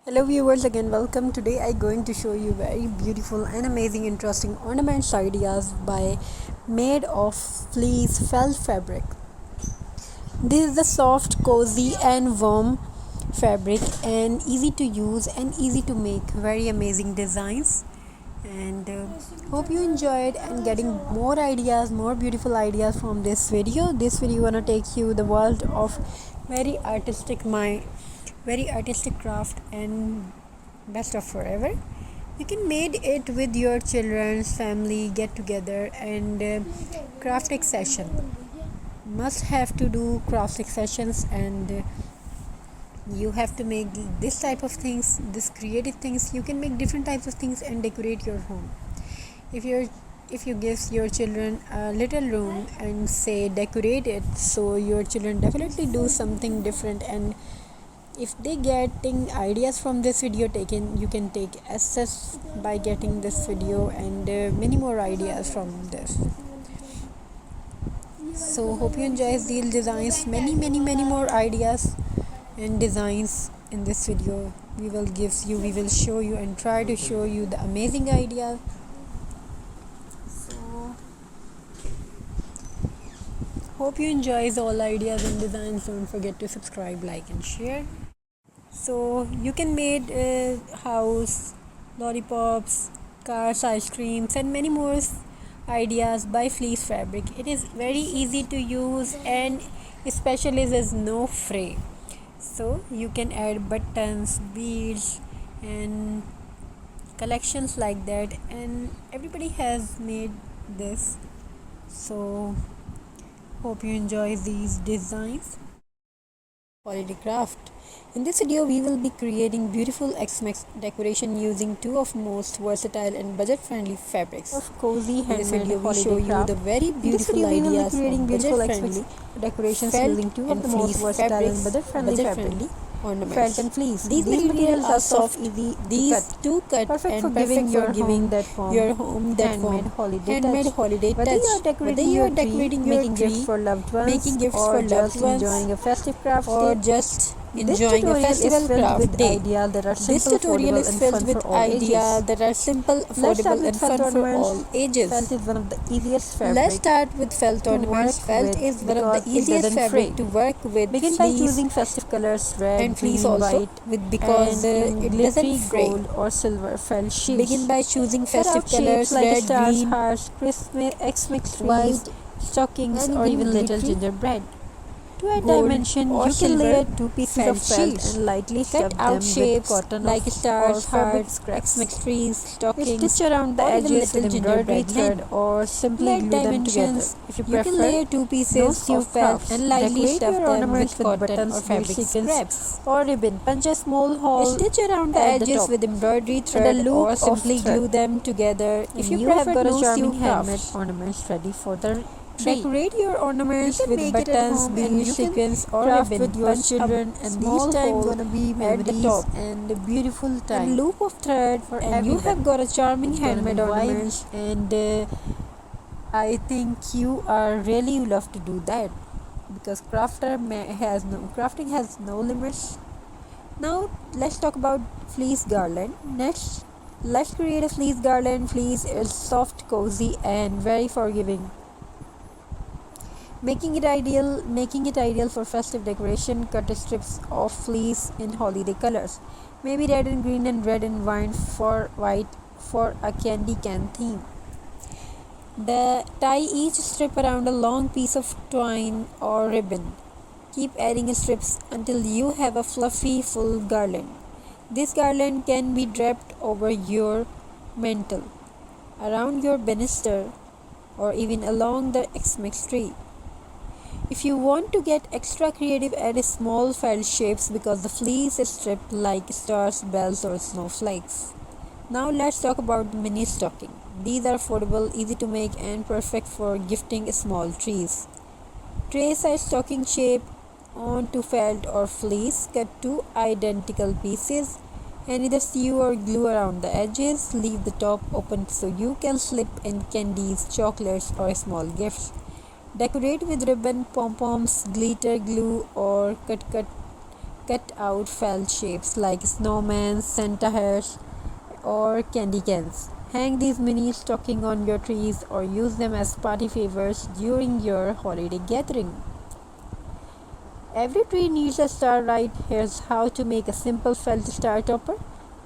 Hello viewers, again welcome. Today I'm going to show you very beautiful and amazing interesting ornaments ideas by made of fleece felt fabric. This is the soft, cozy and warm fabric and easy to use and easy to make very amazing designs, and hope you enjoyed and getting more ideas, more beautiful ideas from this video. This video gonna take you the world of very artistic mind, very artistic craft, and best of forever. You can made it with your children's family get together and crafting session. Must have to do crafting sessions, and you have to make this type of things, this creative things. You can make different types of things and decorate your home. If you give your children a little room and say decorate it, so your children definitely do something different. And if they getting ideas from this video taken, you can take access by getting this video and many more ideas from this. So hope you enjoy these designs, many more ideas and designs in this video. We will show you and try to show you the amazing idea. So hope you enjoy all ideas and designs. Don't forget to subscribe, like and share. So you can make house, lollipops, cars, ice creams and many more ideas by fleece fabric. It is very easy to use and especially there is no fray. So you can add buttons, beads and collections like that, and everybody has made this. So hope you enjoy these designs. Holiday craft. In this video, we will be creating beautiful X-Mix decoration using two of most versatile and budget-friendly fabrics. Of cozy handmade. In this video, we show you the very beautiful ideas of budget-friendly decorations using two of the most versatile and budget-friendly fabric. Ornaments. Felt and fleece. These materials are soft, easy to cut, perfect for giving your home that handmade holiday touch. Whether you are decorating, making gifts for loved ones, or just enjoying a festive craft, or just enjoying a festival craft day. This tutorial is filled with ideas that are simple, affordable, and fun for all ages. Felt is one of the easiest fabrics. Let's start with felt ornaments. Felt is one of the easiest fabric to work with. Begin by choosing festive colors, red, and fleece also, white, because it doesn't fray. Gold or silver felt sheets. Begin by choosing festive colors, like red, stars, green, hearts, Christmas, X-Mix white, stockings, or even little gingerbread. To add dimension, you can layer two pieces of felt and lightly stuff them with cotton like stars, hearts, X-Mix trees, stockings, stitch around the edges with embroidery thread, or simply glue them together. If you prefer, you can layer two pieces of felt and lightly stuff them with cotton or fabric scraps or ribbon. Punch a small hole, stitch around the edges with embroidery thread, or simply glue them together. If you have got a charming handmade ornaments ready for the decorate your ornaments with buttons, beads, sequins, or ribbon. With your children, and these time gonna be at the top and a beautiful time. And loop of thread for and everyone. You have got a charming handmade ornaments, and I think you are really love to do that because crafting has no limits. Now let's talk about fleece garland. Next, let's create a fleece garland. Fleece is soft, cozy, and very forgiving, making it ideal for festive decoration. Cut strips of fleece in holiday colors, maybe red and green and red and white for a candy can theme. Tie each strip around a long piece of twine or ribbon. Keep adding strips until you have a fluffy full garland. This garland can be draped over your mantle, around your banister, or even along the X-Mix tree. If you want to get extra creative, add small felt shapes because the fleece is striped like stars, bells, or snowflakes. Now let's talk about mini stocking. These are affordable, easy to make, and perfect for gifting small trees. Trace a stocking shape onto felt or fleece. Cut two identical pieces and either sew or glue around the edges. Leave the top open so you can slip in candies, chocolates, or small gifts. Decorate with ribbon, pom-poms, glitter, glue, or cut Cut out felt shapes like snowmen, Santa hats, or candy cans. Hang these mini stockings on your trees or use them as party favors during your holiday gathering. Every tree needs a star, right? Here's how to make a simple felt star topper.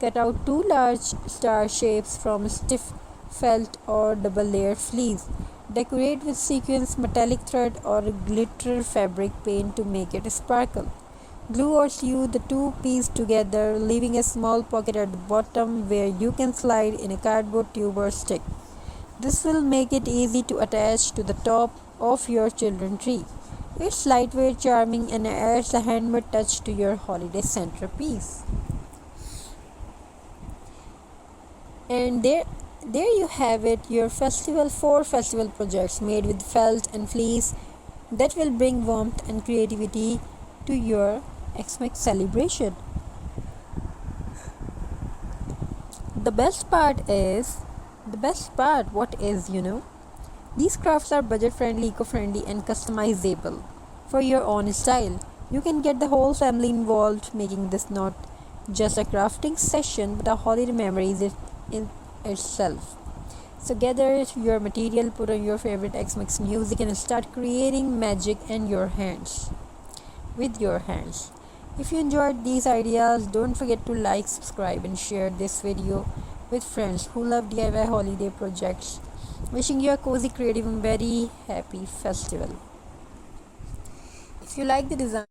Cut out two large star shapes from stiff felt or double layer fleece. Decorate with sequins, metallic thread, or glitter fabric paint to make it sparkle. Glue or sew the two pieces together, leaving a small pocket at the bottom where you can slide in a cardboard tube or stick. This will make it easy to attach to the top of your children's tree. It's lightweight, charming, and adds a handmade touch to your holiday centerpiece. And there you have it, your four festival projects made with felt and fleece that will bring warmth and creativity to your Xmas celebration. The best part, what is, these crafts are budget friendly, eco friendly, and customizable for your own style. You can get the whole family involved, making this not just a crafting session but a holiday memory in itself. So gather your material, put on your favorite Xmas music, and start creating magic with your hands. If you enjoyed these ideas, don't forget to like, subscribe, and share this video with friends who love DIY holiday projects. Wishing you a cozy, creative, and very happy festival. If you like the design,